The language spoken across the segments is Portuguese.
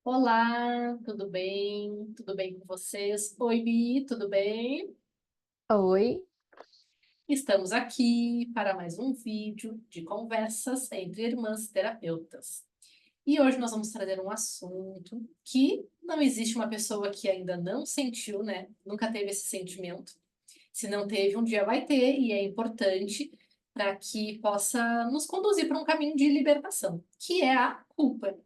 Olá, tudo bem? Tudo bem com vocês? Oi, Mi, tudo bem? Oi, Estamos aqui para mais um vídeo de conversas entre irmãs terapeutas. E hoje nós vamos trazer um assunto que não existe uma pessoa que ainda não sentiu, né? Nunca teve esse sentimento. Se não teve, um dia vai ter, e é importante para que possa nos conduzir para um caminho de libertação, que é a culpa.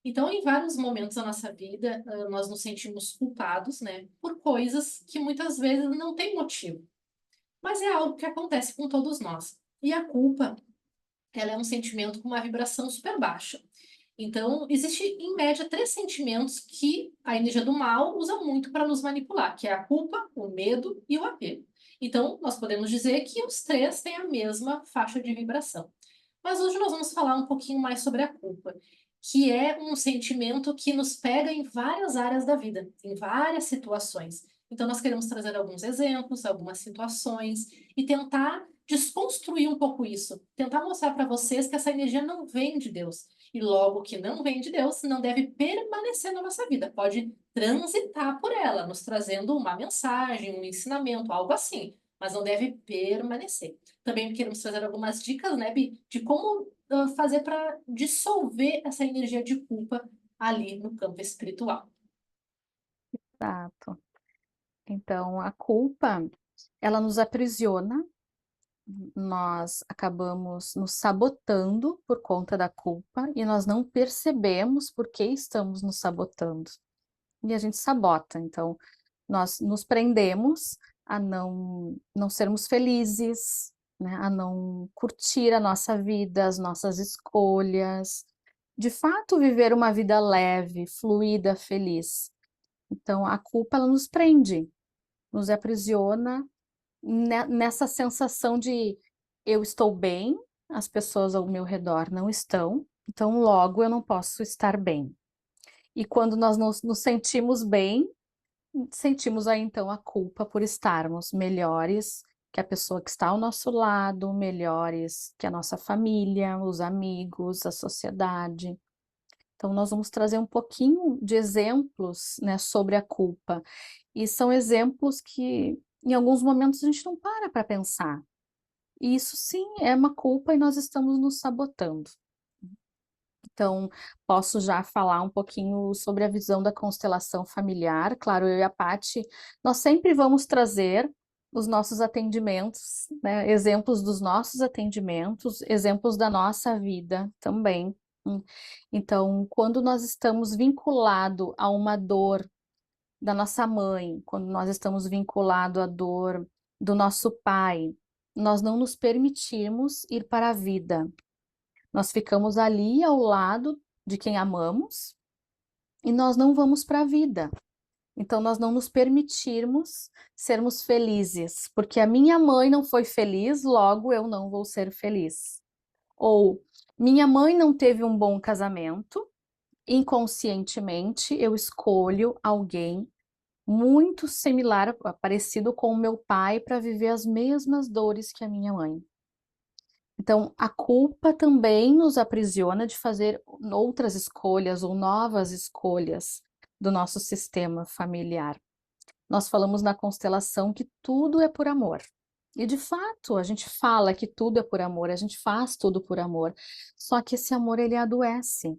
Então, em vários momentos da nossa vida, nós nos sentimos culpados, né, por coisas que muitas vezes não têm motivo, mas é algo que acontece com todos nós. E a culpa, ela é um sentimento com uma vibração super baixa. Então, existe em média três sentimentos que a energia do mal usa muito para nos manipular, que é a culpa, o medo e o apego. Então, nós podemos dizer que os três têm a mesma faixa de vibração. Mas hoje nós vamos falar um pouquinho mais sobre a culpa, que é um sentimento que nos pega em várias áreas da vida, em várias situações. Então, nós queremos trazer alguns exemplos, algumas situações e tentar desconstruir um pouco isso, tentar mostrar para vocês que essa energia não vem de Deus. E logo que não vem de Deus, não deve permanecer na nossa vida, pode transitar por ela, nos trazendo uma mensagem, um ensinamento, algo assim, mas não deve permanecer. Também queremos trazer algumas dicas, né, Bi, de como fazer para dissolver essa energia de culpa ali no campo espiritual. exato. Então, a culpa, ela nos aprisiona, nós acabamos nos sabotando por conta da culpa e nós não percebemos por que estamos nos sabotando. E a gente sabota, então nós nos prendemos a não sermos felizes, né, a não curtir a nossa vida, as nossas escolhas, de fato viver uma vida leve, fluida, feliz. Então a culpa ela nos prende, nos aprisiona nessa sensação de eu estou bem, as pessoas ao meu redor não estão, então logo eu não posso estar bem. E quando nós nos sentimos bem, sentimos aí então a culpa por estarmos melhores que a pessoa que está ao nosso lado, melhores que a nossa família, os amigos, a sociedade. Então, nós vamos trazer um pouquinho de exemplos, né, sobre a culpa. E são exemplos que, em alguns momentos, a gente não para pensar. E isso sim é uma culpa e nós estamos nos sabotando. Então, posso já falar um pouquinho sobre a visão da constelação familiar. Claro, eu e a Paty, nós sempre vamos trazer os nossos atendimentos, né, exemplos dos nossos atendimentos, exemplos da nossa vida também. Hum. Então, quando nós estamos vinculados a uma dor da nossa mãe, quando nós estamos vinculados à dor do nosso pai, nós não nos permitimos ir para a vida. Nós ficamos ali ao lado de quem amamos e nós não vamos para a vida. Então, nós não nos permitirmos sermos felizes, porque a minha mãe não foi feliz, logo eu não vou ser feliz. Ou minha mãe não teve um bom casamento, inconscientemente eu escolho alguém muito similar, parecido com o meu pai, para viver as mesmas dores que a minha mãe. Então, a culpa também nos aprisiona de fazer outras escolhas ou novas escolhas do nosso sistema familiar. Nós falamos na constelação que tudo é por amor. E de fato, a gente fala que tudo é por amor, a gente faz tudo por amor. Só que esse amor ele adoece.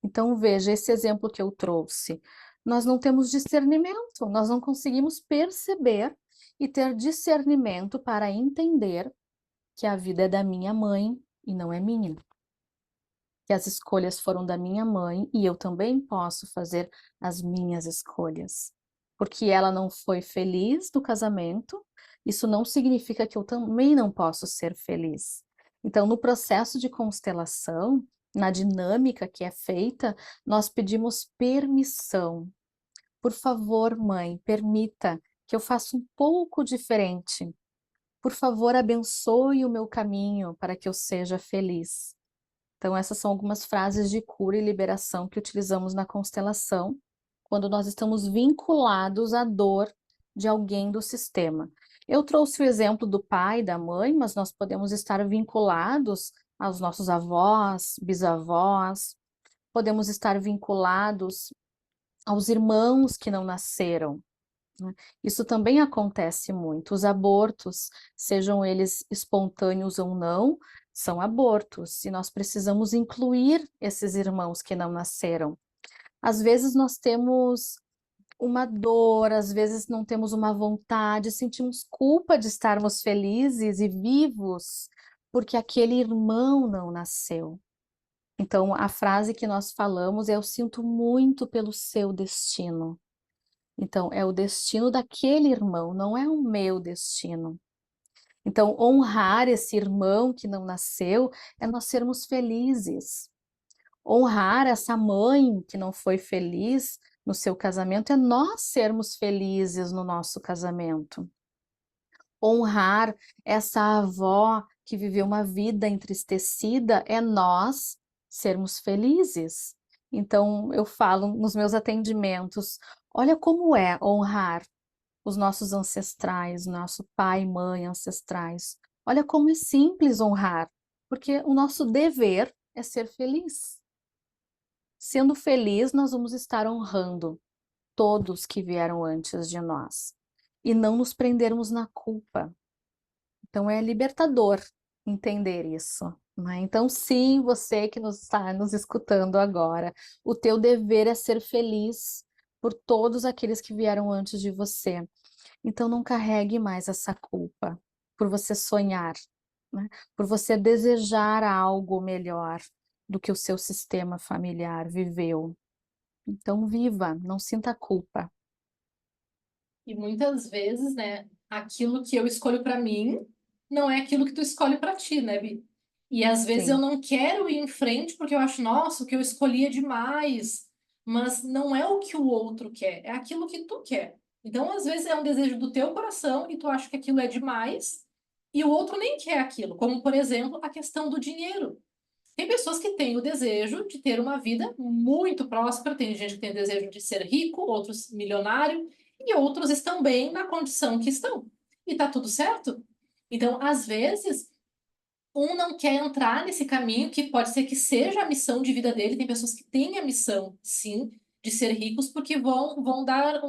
Então, veja esse exemplo que eu trouxe. Nós não temos discernimento, nós não conseguimos perceber e ter discernimento para entender que a vida é da minha mãe e não é minha. Que as escolhas foram da minha mãe e eu também posso fazer as minhas escolhas. Porque ela não foi feliz no casamento, isso não significa que eu também não posso ser feliz. Então, no processo de constelação, na dinâmica que é feita, nós pedimos permissão. Por favor, mãe, permita que eu faça um pouco diferente. Por favor, abençoe o meu caminho para que eu seja feliz. Então, essas são algumas frases de cura e liberação que utilizamos na constelação, quando nós estamos vinculados à dor de alguém do sistema. Eu trouxe o exemplo do pai e da mãe, mas nós podemos estar vinculados aos nossos avós, bisavós, podemos estar vinculados aos irmãos que não nasceram, né? Isso também acontece muito. Os abortos, sejam eles espontâneos ou não, são abortos, e nós precisamos incluir esses irmãos que não nasceram. Às vezes nós temos uma dor, às vezes não temos uma vontade, sentimos culpa de estarmos felizes e vivos, porque aquele irmão não nasceu. Então, a frase que nós falamos é: eu sinto muito pelo seu destino. Então, é o destino daquele irmão, não é o meu destino. Então, honrar esse irmão que não nasceu é nós sermos felizes. Honrar essa mãe que não foi feliz no seu casamento é nós sermos felizes no nosso casamento. Honrar essa avó que viveu uma vida entristecida é nós sermos felizes. Então, eu falo nos meus atendimentos: olha como é honrar os nossos ancestrais, nosso pai e mãe ancestrais. Olha como é simples honrar, porque o nosso dever é ser feliz. Sendo feliz, nós vamos estar honrando todos que vieram antes de nós e não nos prendermos na culpa. Então é libertador entender isso, né? Então, sim, você que nos está nos escutando agora, o teu dever é ser feliz por todos aqueles que vieram antes de você. Então não carregue mais essa culpa por você sonhar, né? Por você desejar algo melhor do que o seu sistema familiar viveu. Então viva, não sinta culpa. E muitas vezes, né, aquilo que eu escolho para mim não é aquilo que tu escolhe para ti, né, Bi? E às vezes eu Sim, não quero ir em frente porque eu acho, nossa, o que eu escolhi é demais. Mas não é o que o outro quer, é aquilo que tu quer. Então, às vezes é um desejo do teu coração e tu acha que aquilo é demais e o outro nem quer aquilo. Como, por exemplo, a questão do dinheiro. Tem pessoas que têm o desejo de ter uma vida muito próspera, tem gente que tem o desejo de ser rico, outros milionário, e outros estão bem na condição que estão. E tá tudo certo. Então, às vezes, um não quer entrar nesse caminho que pode ser que seja a missão de vida dele. Tem pessoas que têm a missão, sim, de ser ricos, porque vão dar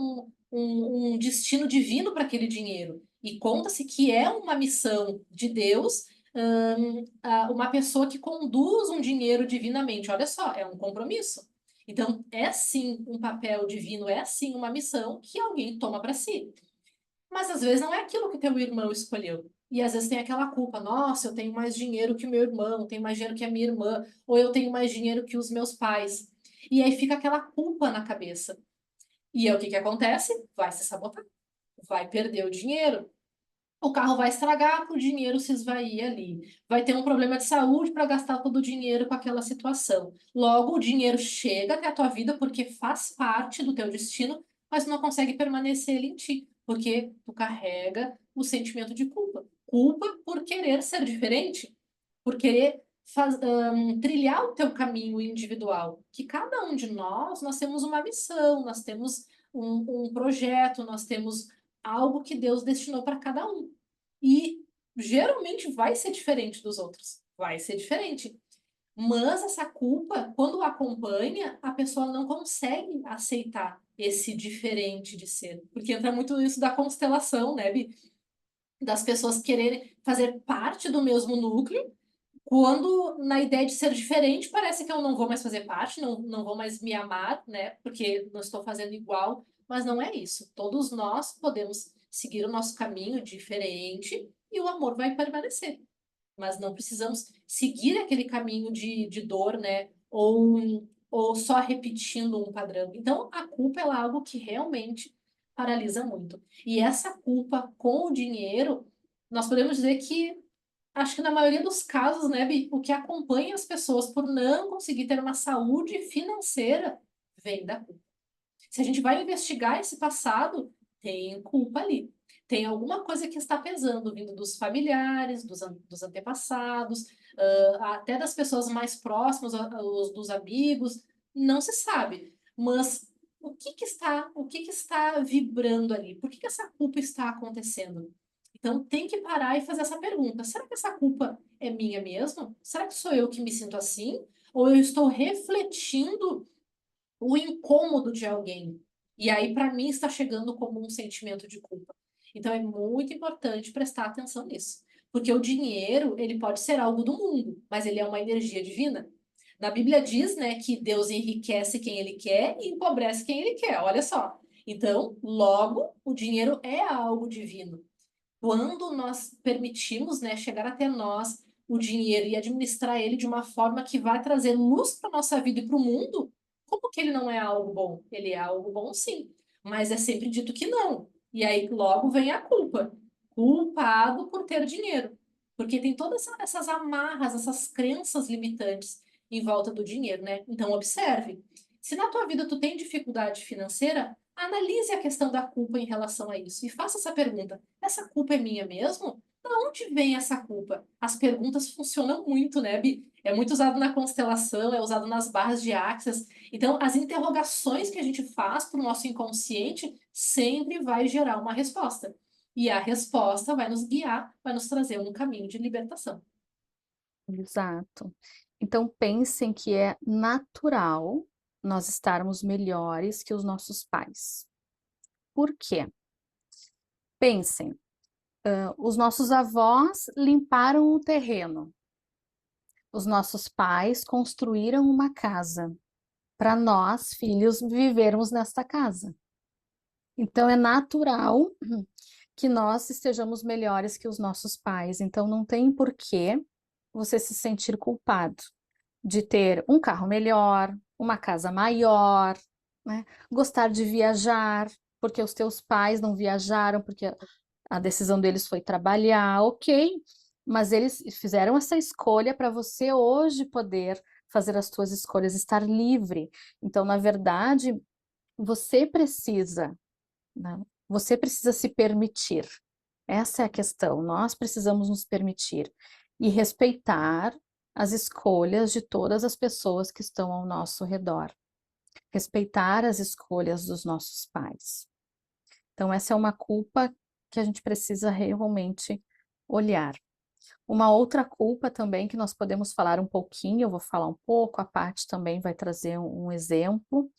um destino divino para aquele dinheiro. E conta-se que é uma missão de Deus, uma pessoa que conduz um dinheiro divinamente. Olha só, é um compromisso. Então, é sim um papel divino, é sim uma missão que alguém toma para si. Mas às vezes não é aquilo que teu irmão escolheu. E às vezes tem aquela culpa, nossa, eu tenho mais dinheiro que o meu irmão, tenho mais dinheiro que a minha irmã, ou eu tenho mais dinheiro que os meus pais. E aí fica aquela culpa na cabeça. E aí o que que acontece? Vai se sabotar, vai perder o dinheiro. O carro vai estragar para o dinheiro se esvair ali. Vai ter um problema de saúde para gastar todo o dinheiro com aquela situação. Logo, o dinheiro chega até a tua vida porque faz parte do teu destino, mas não consegue permanecer ele em ti, porque tu carrega o sentimento de culpa. Culpa por querer ser diferente, por querer trilhar o teu caminho individual. Que cada um de nós temos uma missão, nós temos um projeto, nós temos algo que Deus destinou para cada um. E geralmente vai ser diferente dos outros. Vai ser diferente. Mas essa culpa, quando acompanha, a pessoa não consegue aceitar esse diferente de ser. Porque entra muito isso da constelação, né, Bi? Das pessoas quererem fazer parte do mesmo núcleo, quando na ideia de ser diferente, parece que eu não vou mais fazer parte, não vou mais me amar, né? Porque não estou fazendo igual, mas não é isso. Todos nós podemos seguir o nosso caminho diferente e o amor vai permanecer. Mas não precisamos seguir aquele caminho de dor, né? Ou só repetindo um padrão. Então, a culpa é algo que realmente paralisa muito. E essa culpa com o dinheiro, nós podemos dizer que acho que na maioria dos casos, né, Bi, o que acompanha as pessoas por não conseguir ter uma saúde financeira vem da culpa. Se a gente vai investigar esse passado, tem culpa ali. Tem alguma coisa que está pesando, vindo dos familiares, dos antepassados, até das pessoas mais próximas, os dos amigos, não se sabe. Mas o que que está vibrando ali? Por que que essa culpa está acontecendo? Então tem que parar e fazer essa pergunta. Será que essa culpa é minha mesmo? Será que sou eu que me sinto assim? ou eu estou refletindo o incômodo de alguém. E aí, para mim, está chegando como um sentimento de culpa. Então, é muito importante prestar atenção nisso. Porque o dinheiro, ele pode ser algo do mundo, mas ele é uma energia divina. Na Bíblia diz, né, que Deus enriquece quem ele quer e empobrece quem ele quer. Olha só. Então, logo, o dinheiro é algo divino. Quando nós permitimos, né, chegar até nós o dinheiro e administrar ele de uma forma que vai trazer luz para nossa vida e para o mundo, como que ele não é algo bom? Ele é algo bom, sim, mas é sempre dito que não. E aí logo vem a culpa. Culpado por ter dinheiro. Porque tem todas essas amarras, essas crenças limitantes em volta do dinheiro, né? Então observe. Se na tua vida tu tem dificuldade financeira, analise a questão da culpa em relação a isso e faça essa pergunta: essa culpa é minha mesmo? Da onde vem essa culpa? As perguntas funcionam muito, né, Bi? É muito usado na constelação, é usado nas barras de Axis. Então, as interrogações que a gente faz para o nosso inconsciente sempre vai gerar uma resposta. E a resposta vai nos guiar, vai nos trazer um caminho de libertação. Exato. Então pensem que é natural nós estarmos melhores que os nossos pais. Por quê? Pensem, os nossos avós limparam o terreno, os nossos pais construíram uma casa para nós, filhos, vivermos nesta casa. Então é natural que nós estejamos melhores que os nossos pais. Então não tem por que você se sentir culpado de ter um carro melhor, uma casa maior, né? Gostar de viajar, porque os teus pais não viajaram, porque a decisão deles foi trabalhar, ok, mas eles fizeram essa escolha para você hoje poder fazer as tuas escolhas, estar livre. Então, na verdade, você precisa, né? Você precisa se permitir. Essa é a questão. Nós precisamos nos permitir e respeitar as escolhas de todas as pessoas que estão ao nosso redor. Respeitar as escolhas dos nossos pais. Então, essa é uma culpa que a gente precisa realmente olhar. Uma outra culpa também que nós podemos falar um pouquinho, eu vou falar um pouco, a Paty também vai trazer um exemplo,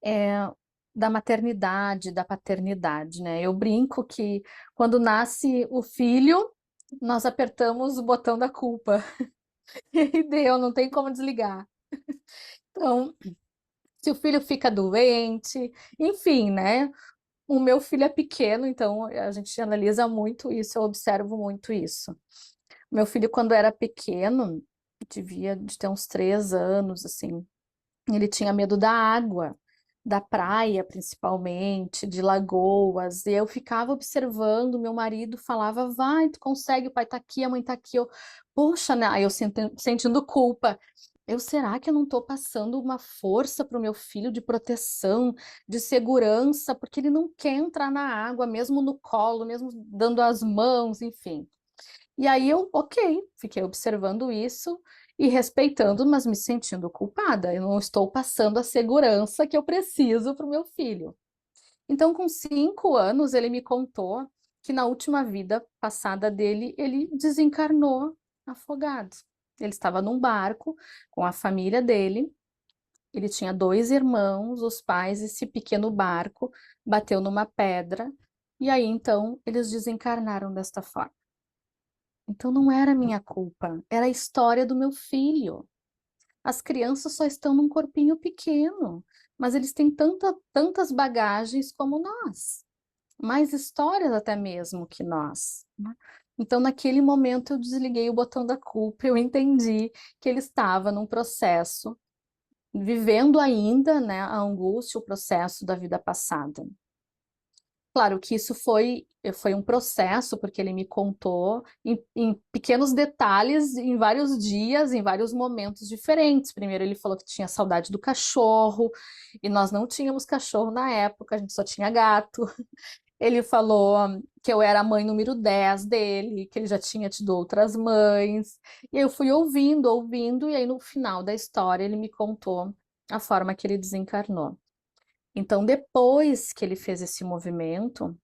é da maternidade, da paternidade, né? Eu brinco que quando nasce o filho, nós apertamos o botão da culpa e deu, não tem como desligar. Então, se o filho fica doente, enfim, né? O meu filho é pequeno, então a gente analisa muito isso, eu observo muito isso. Meu filho, quando era pequeno, devia de ter uns 3 anos, assim, ele tinha medo da água, da praia principalmente, de lagoas, e eu ficava observando, meu marido falava, vai, tu consegue, o pai tá aqui, a mãe tá aqui, eu, poxa, né? Aí eu sentindo culpa. Será que eu não estou passando uma força para o meu filho de proteção, de segurança, porque ele não quer entrar na água, mesmo no colo, mesmo dando as mãos, enfim. E aí eu, ok, fiquei observando isso e respeitando, mas me sentindo culpada. Eu não estou passando a segurança que eu preciso para o meu filho. Então, com 5 anos, ele me contou que na última vida passada dele, ele desencarnou afogado. Ele estava num barco com a família dele. Ele tinha 2 irmãos, os pais, esse pequeno barco bateu numa pedra e aí então eles desencarnaram desta forma. Então não era minha culpa, era a história do meu filho. As crianças só estão num corpinho pequeno, mas eles têm tantas bagagens como nós, mais histórias até mesmo que nós, né? Então, naquele momento, eu desliguei o botão da culpa, eu entendi que ele estava num processo, vivendo ainda, né, a angústia, o processo da vida passada. Claro que isso foi um processo, porque ele me contou em pequenos detalhes, em vários dias, em vários momentos diferentes. Primeiro ele falou que tinha saudade do cachorro, e nós não tínhamos cachorro na época, a gente só tinha gato. Ele falou que eu era a mãe número 10 dele, que ele já tinha tido outras mães. E eu fui ouvindo, e aí no final da história ele me contou a forma que ele desencarnou. Então, depois que ele fez esse movimento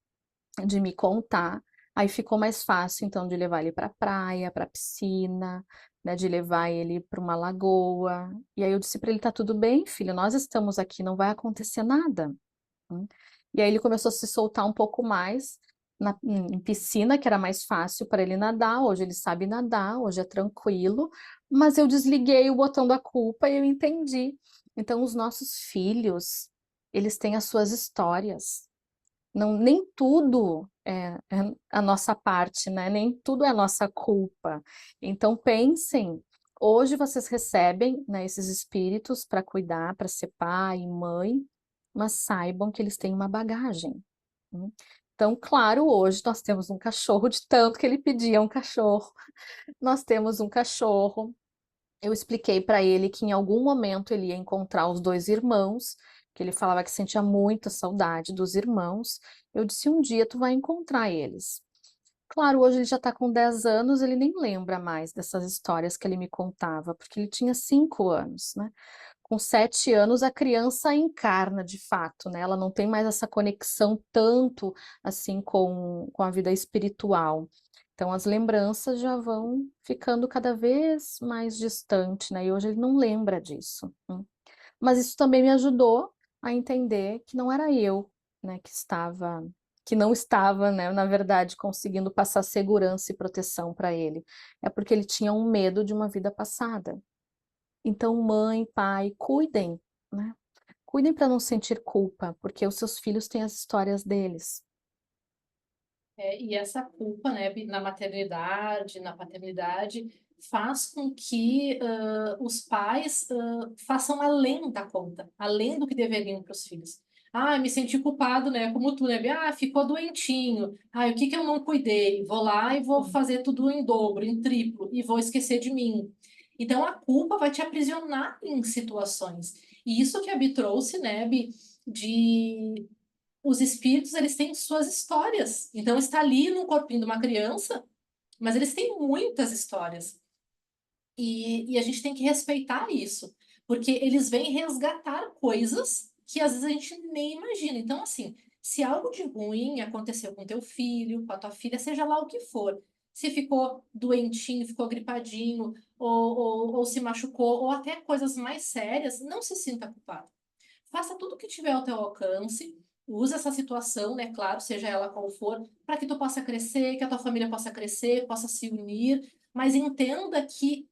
de me contar, aí ficou mais fácil, então, de levar ele para a praia, para a piscina, né, de levar ele para uma lagoa. E aí eu disse para ele: "Tá tudo bem, filho, nós estamos aqui, não vai acontecer nada". E aí ele começou a se soltar um pouco mais em piscina, que era mais fácil para ele nadar. Hoje ele sabe nadar, hoje é tranquilo, mas eu desliguei o botão da culpa e eu entendi. Então, os nossos filhos, eles têm as suas histórias. Não, nem tudo é a nossa parte, né? Nem tudo é a nossa culpa. Então, pensem. Hoje vocês recebem, né, esses espíritos para cuidar, para ser pai e mãe, mas saibam que eles têm uma bagagem. Né? Então, claro, hoje nós temos um cachorro, de tanto que ele pedia um cachorro. Nós temos um cachorro. Eu expliquei para ele que em algum momento ele ia encontrar os dois irmãos, que ele falava que sentia muita saudade dos irmãos. Eu disse: um dia tu vai encontrar eles. Claro, hoje ele já está com 10 anos, ele nem lembra mais dessas histórias que ele me contava, porque ele tinha 5 anos, né? Com 7 anos, a criança encarna de fato, né? Ela não tem mais essa conexão tanto assim com a vida espiritual. Então, as lembranças já vão ficando cada vez mais distantes, né? E hoje ele não lembra disso. Né? Mas isso também me ajudou a entender que não era eu, né, que não estava, né, na verdade, conseguindo passar segurança e proteção para ele. É porque ele tinha um medo de uma vida passada. Então, mãe, pai, cuidem, né? Cuidem para não sentir culpa, porque os seus filhos têm as histórias deles. E essa culpa, né, na maternidade, na paternidade, faz com que os pais façam além da conta, além do que deveriam para os filhos. Ah, me senti culpado, né? Como tu, né? Ah, ficou doentinho. Ah, o que que eu não cuidei? Vou lá e vou Sim. fazer tudo em dobro, em triplo, e vou esquecer de mim. Então, a culpa vai te aprisionar em situações. E isso que a Bi trouxe, né, Bi, de os espíritos, eles têm suas histórias. Então, está ali no corpinho de uma criança, mas eles têm muitas histórias. E a gente tem que respeitar isso, porque eles vêm resgatar coisas que às vezes a gente nem imagina. Então, assim, se algo de ruim aconteceu com teu filho, com a tua filha, seja lá o que for, se ficou doentinho, ficou gripadinho, ou se machucou, ou até coisas mais sérias, não se sinta culpado. Faça tudo o que tiver ao teu alcance, use essa situação, né, claro, seja ela qual for, para que tu possa crescer, que a tua família possa crescer, possa se unir, mas entenda que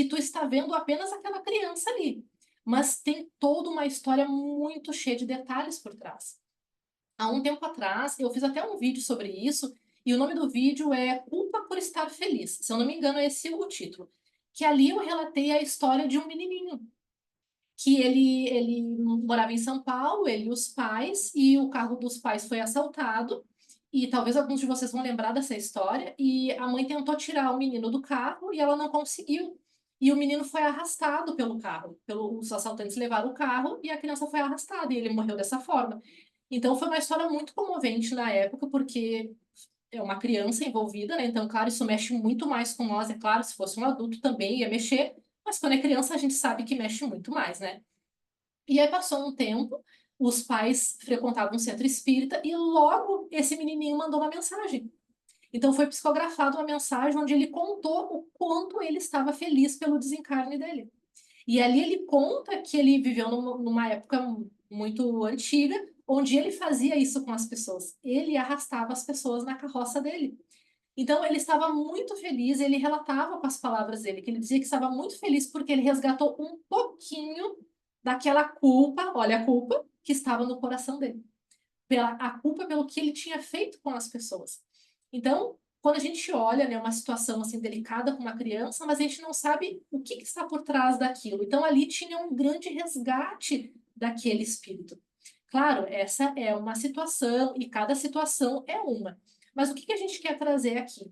tu está vendo apenas aquela criança ali, mas tem toda uma história muito cheia de detalhes por trás. Há um tempo atrás, eu fiz até um vídeo sobre isso, e o nome do vídeo é Culpa por Estar Feliz. Se eu não me engano, esse é o título. Que ali eu relatei a história de um menininho que ele morava em São Paulo, ele e os pais, e o carro dos pais foi assaltado, e talvez alguns de vocês vão lembrar dessa história, e a mãe tentou tirar o menino do carro e ela não conseguiu. E o menino foi arrastado pelo carro, os assaltantes levaram o carro e a criança foi arrastada, e ele morreu dessa forma. Então foi uma história muito comovente na época, porque é uma criança envolvida, né? Então, claro, isso mexe muito mais com nós. É claro, se fosse um adulto também ia mexer, mas quando é criança a gente sabe que mexe muito mais, né? E aí passou um tempo, os pais frequentavam um centro espírita e logo esse menininho mandou uma mensagem. Então foi psicografado uma mensagem onde ele contou o quanto ele estava feliz pelo desencarne dele. E ali ele conta que ele viveu numa época muito antiga, onde ele fazia isso com as pessoas. Ele arrastava as pessoas na carroça dele. Então ele estava muito feliz, ele relatava com as palavras dele, que ele dizia que estava muito feliz porque ele resgatou um pouquinho daquela culpa, olha a culpa, que estava no coração dele. A culpa pelo que ele tinha feito com as pessoas. Então, quando a gente olha, né, uma situação assim delicada com uma criança, mas a gente não sabe o que está por trás daquilo. Então, ali tinha um grande resgate daquele espírito. Claro, essa é uma situação e cada situação é uma. Mas o que a gente quer trazer aqui?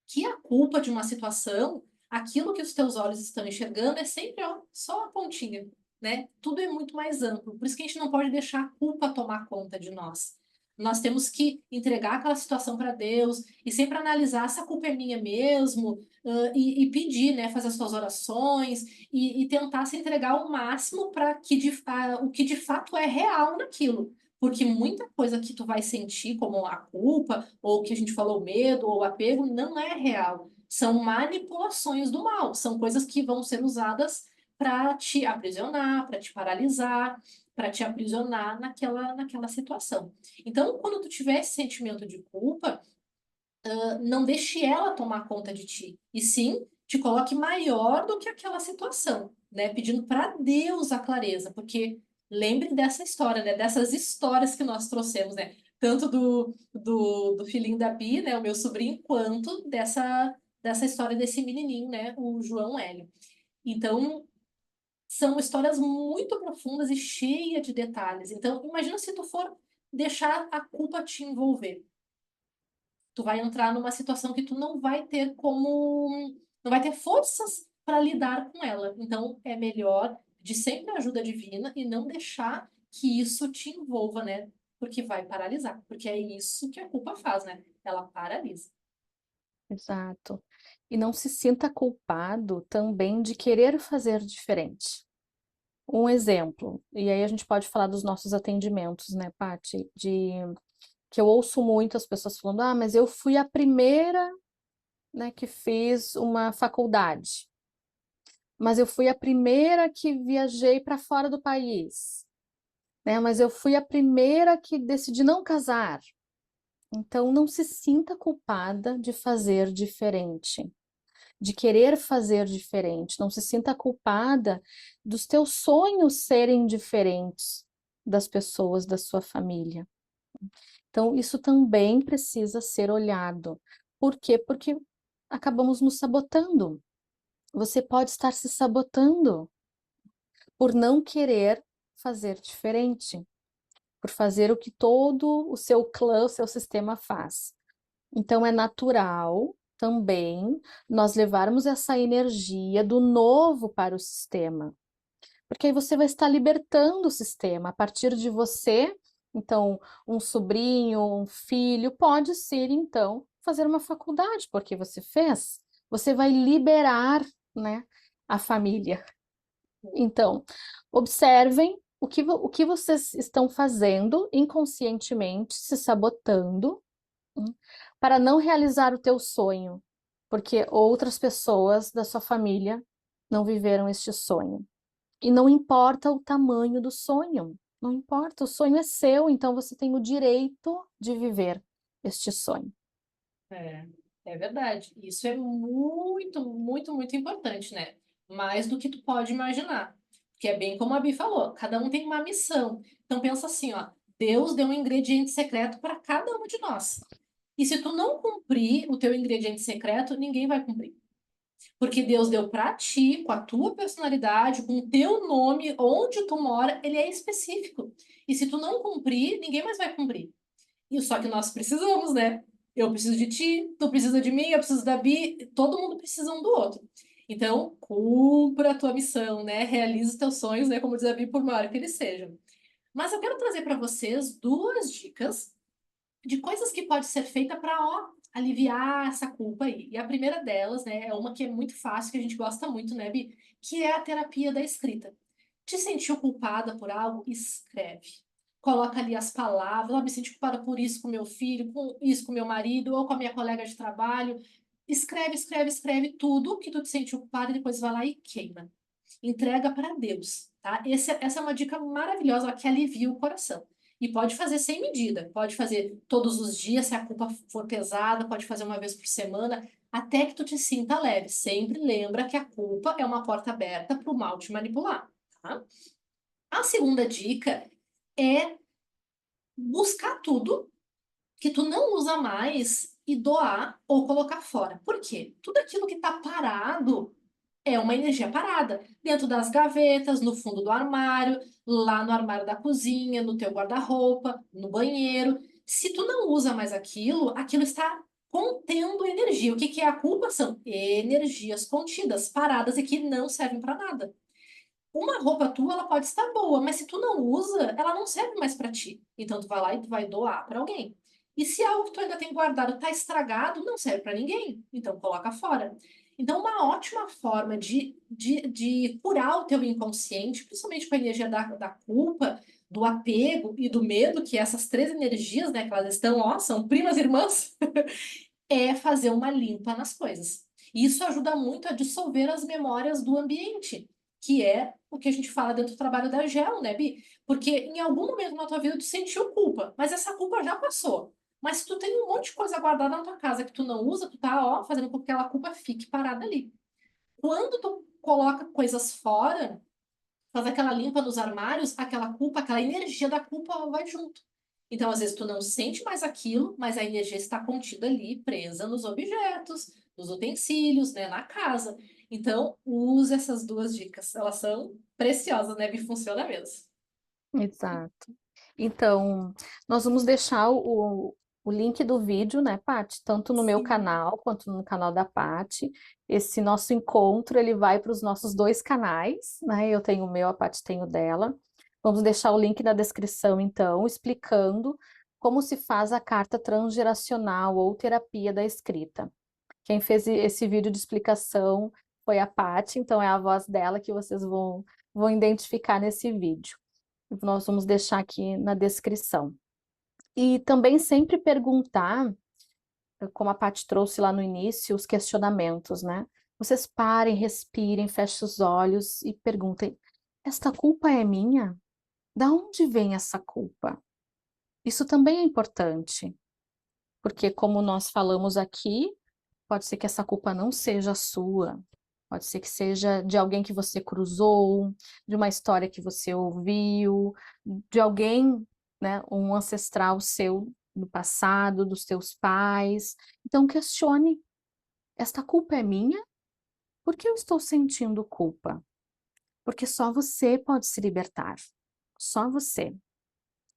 Que a culpa de uma situação, aquilo que os teus olhos estão enxergando é sempre ó, só a pontinha, né? Tudo é muito mais amplo. Por isso que a gente não pode deixar a culpa tomar conta de nós. Nós temos que entregar aquela situação para Deus e sempre analisar se a culpa é minha mesmo, e pedir, né? Fazer as suas orações e tentar se entregar ao máximo para que o que de fato é real naquilo. Porque muita coisa que tu vai sentir, como a culpa, ou o que a gente falou, medo ou apego, não é real. são manipulações do mal, são coisas que vão ser usadas para te aprisionar, para te paralisar, para te aprisionar naquela situação. Então, quando tu tiver esse sentimento de culpa, não deixe ela tomar conta de ti, e sim te coloque maior do que aquela situação, né? Pedindo para Deus a clareza, porque lembre dessa história, né? Dessas histórias que nós trouxemos, né? Tanto do filhinho da Bi, né? O meu sobrinho, quanto dessa história desse menininho, né? O João Hélio. Então, são histórias muito profundas e cheias de detalhes. Então, imagina se tu for deixar a culpa te envolver. Tu vai entrar numa situação que tu não vai ter como, não vai ter forças para lidar com ela. Então, é melhor de sempre a ajuda divina e não deixar que isso te envolva, né? Porque vai paralisar. Porque é isso que a culpa faz, né? Ela paralisa. Exato. E não se sinta culpado também de querer fazer diferente. Um exemplo, e aí a gente pode falar dos nossos atendimentos, né, Paty? Que eu ouço muito as pessoas falando, ah, mas eu fui a primeira, né, que fiz uma faculdade, mas eu fui a primeira que viajei para fora do país, né? Mas eu fui a primeira que decidi não casar. Então, não se sinta culpada de fazer diferente, de querer fazer diferente. Não se sinta culpada dos teus sonhos serem diferentes das pessoas da sua família. Então, isso também precisa ser olhado. Por quê? Porque acabamos nos sabotando. Você pode estar se sabotando por não querer fazer diferente, por fazer o que todo o seu clã, o seu sistema faz. Então, é natural também nós levarmos essa energia do novo para o sistema, porque aí você vai estar libertando o sistema a partir de você. Então, um sobrinho, um filho pode ser, então, fazer uma faculdade, porque você fez. Você vai liberar, né, a família. Então, observem o que vocês estão fazendo inconscientemente, se sabotando, para não realizar o teu sonho, porque outras pessoas da sua família não viveram este sonho. E não importa o tamanho do sonho, não importa, o sonho é seu, então você tem o direito de viver este sonho. É, é verdade. Isso é muito, muito, muito importante, né? Mais do que tu pode imaginar. Que é bem como a Bi falou, cada um tem uma missão. Então pensa assim, ó, Deus deu um ingrediente secreto para cada um de nós. E se tu não cumprir o teu ingrediente secreto, ninguém vai cumprir. Porque Deus deu para ti, com a tua personalidade, com o teu nome, onde tu mora, ele é específico. E se tu não cumprir, ninguém mais vai cumprir. E só que nós precisamos, né? Eu preciso de ti, tu precisa de mim, eu preciso da Bi, todo mundo precisa um do outro. Então, cumpra a tua missão, né? Realize os teus sonhos, né? Como diz a Bi, por maior que eles sejam. Mas eu quero trazer para vocês duas dicas de coisas que pode ser feita para, ó, aliviar essa culpa aí. E a primeira delas, né, é uma que é muito fácil, que a gente gosta muito, né, Bi? Que é a terapia da escrita. Te sentiu culpada por algo? Escreve. Coloca ali as palavras. Oh, me senti culpada por isso com meu filho, com isso com meu marido, ou com a minha colega de trabalho. Escreve, escreve, escreve tudo que tu te sentiu culpada e depois vai lá e queima. Entrega para Deus, tá? Essa é uma dica maravilhosa, ó, que alivia o coração. E pode fazer sem medida, pode fazer todos os dias, se a culpa for pesada, pode fazer uma vez por semana, até que tu te sinta leve. Sempre lembra que a culpa é uma porta aberta para o mal te manipular, tá? A segunda dica é buscar tudo que tu não usa mais e doar ou colocar fora. Por quê? Tudo aquilo que está parado é uma energia parada. Dentro das gavetas, no fundo do armário, lá no armário da cozinha, no teu guarda-roupa, no banheiro. Se tu não usa mais aquilo, aquilo está contendo energia. O que que é a culpa? São energias contidas, paradas e que não servem para nada. Uma roupa tua, ela pode estar boa, mas se tu não usa, ela não serve mais para ti. Então tu vai lá e tu vai doar para alguém. E se algo que tu ainda tem guardado está estragado, não serve para ninguém. Então coloca fora. Então, uma ótima forma de curar o teu inconsciente, principalmente com a energia da culpa, do apego e do medo, que essas três energias, né, que elas estão, ó, são primas irmãs, é fazer uma limpa nas coisas. E isso ajuda muito a dissolver as memórias do ambiente, que é o que a gente fala dentro do trabalho da GEL, né, Bi? Porque em algum momento na tua vida tu sentiu culpa, mas essa culpa já passou. Mas se tu tem um monte de coisa guardada na tua casa que tu não usa, tu tá, ó, fazendo com que aquela culpa fique parada ali. Quando tu coloca coisas fora, faz aquela limpa nos armários, aquela culpa, aquela energia da culpa ela vai junto. Então, às vezes, tu não sente mais aquilo, mas a energia está contida ali, presa nos objetos, nos utensílios, né, na casa. Então, use essas duas dicas. Elas são preciosas, né? E funciona mesmo. Exato. Então, nós vamos deixar o link do vídeo, né, Paty? Tanto no meu Sim. canal quanto no canal da Paty. Esse nosso encontro, ele vai para os nossos dois canais, né? Eu tenho o meu, a Paty tem o dela. Vamos deixar o link na descrição, então, explicando como se faz a carta transgeracional ou terapia da escrita. Quem fez esse vídeo de explicação foi a Paty, então é a voz dela que vocês vão identificar nesse vídeo. Nós vamos deixar aqui na descrição. E também sempre perguntar, como a Paty trouxe lá no início, os questionamentos, né? Vocês parem, respirem, fechem os olhos e perguntem: esta culpa é minha? Da onde vem essa culpa? Isso também é importante, porque como nós falamos aqui, pode ser que essa culpa não seja sua, pode ser que seja de alguém que você cruzou, de uma história que você ouviu, de alguém, né, um ancestral seu do passado, dos teus pais. Então questione: esta culpa é minha? Por que eu estou sentindo culpa? Porque só você pode se libertar. Só você.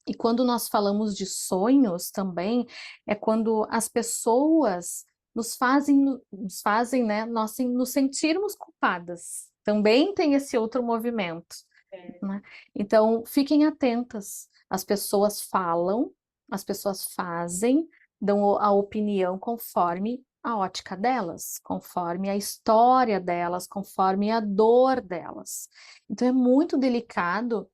E quando nós falamos de sonhos também, é quando as pessoas nos fazem, né, nós nos sentirmos culpadas. Também tem esse outro movimento, É, né? Então, fiquem atentas. As pessoas falam, as pessoas fazem, dão a opinião conforme a ótica delas, conforme a história delas, conforme a dor delas. Então, é muito delicado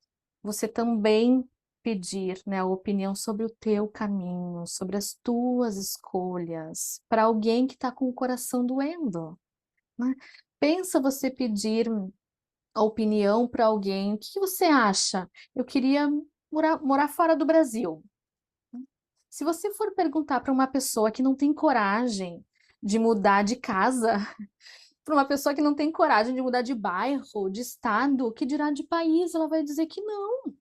você também pedir, né, a opinião sobre o teu caminho, sobre as tuas escolhas, para alguém que está com o coração doendo, né? Pensa você pedir a opinião para alguém: o que que você acha? Eu queria morar fora do Brasil. Se você for perguntar para uma pessoa que não tem coragem de mudar de casa, para uma pessoa que não tem coragem de mudar de bairro, de estado, o que dirá de país, ela vai dizer que não.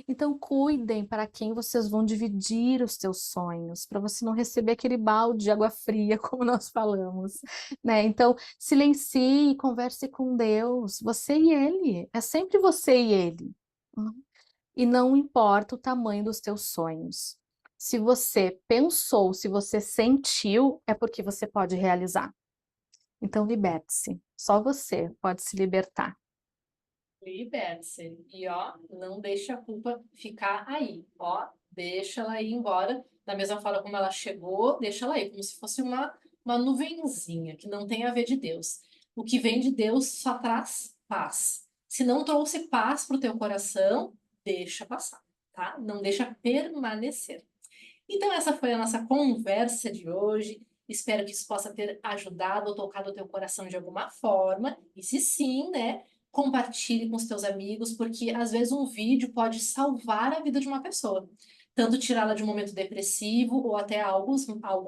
Então, cuidem para quem vocês vão dividir os seus sonhos, para você não receber aquele balde de água fria, como nós falamos, né? Então, silencie, converse com Deus, você e Ele, é sempre você e Ele. E não importa o tamanho dos teus sonhos. Se você pensou, se você sentiu, é porque você pode realizar. Então, liberte-se. Só você pode se libertar. liberte-se. E, ó, não deixa a culpa ficar aí. Ó, deixa ela ir embora. Da mesma forma como ela chegou, deixa ela aí, como se fosse uma nuvenzinha, que não tem a ver de Deus. O que vem de Deus só traz paz. Se não trouxe paz para o teu coração, deixa passar, tá? Não deixa permanecer. Então, essa foi a nossa conversa de hoje. Espero que isso possa ter ajudado ou tocado o teu coração de alguma forma. E se sim, né, compartilhe com os teus amigos, porque às vezes um vídeo pode salvar a vida de uma pessoa, tanto tirá-la de um momento depressivo ou até algo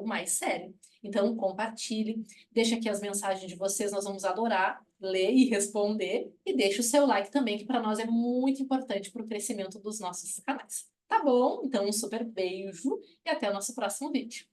mais sério. Então, compartilhe, deixa aqui as mensagens de vocês, nós vamos adorar ler e responder. E deixa o seu like também, que para nós é muito importante para o crescimento dos nossos canais. Tá bom? Então, um super beijo e até o nosso próximo vídeo.